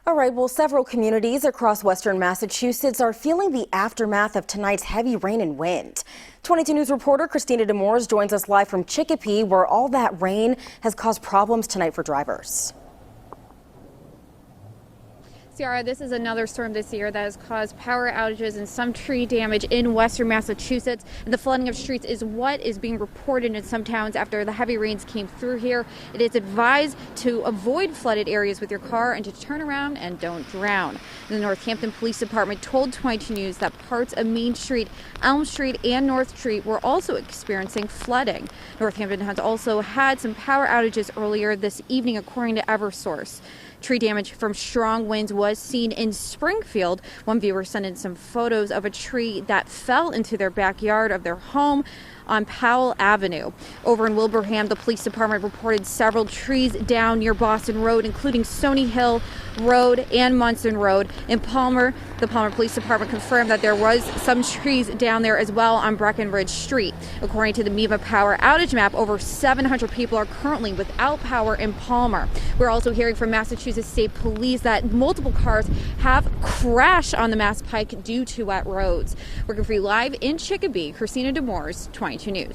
All right, well, several communities across western Massachusetts are feeling the aftermath of tonight's heavy rain and wind. 22 News reporter Christina Demores joins us live from Chicopee, where all that rain has caused problems tonight for drivers. Ciara, this is another storm this year that has caused power outages and some tree damage in western Massachusetts. And the flooding of streets is what is being reported in some towns after the heavy rains came through here. It is advised to avoid flooded areas with your car and to turn around and don't drown. The Northampton Police Department told 22 News that parts of Main Street, Elm Street, and North Street were also experiencing flooding. Northampton has also had some power outages earlier this evening, according to Eversource. Tree damage from strong winds was seen in Springfield. One viewer sent in some photos of a tree that fell into their backyard of their home on Powell Avenue. Over in Wilbraham, the police department reported several trees down near Boston Road, including Stony Hill Road and Munson Road. In Palmer, the Palmer Police Department confirmed that there was some trees down there as well on Breckenridge Street. According to the MEMA power outage map, over 700 people are currently without power in Palmer. We're also hearing from Massachusetts State Police that multiple cars have crashed on the Mass Pike due to wet roads. Working for you live in Chicopee, Christina Demores, 22 News.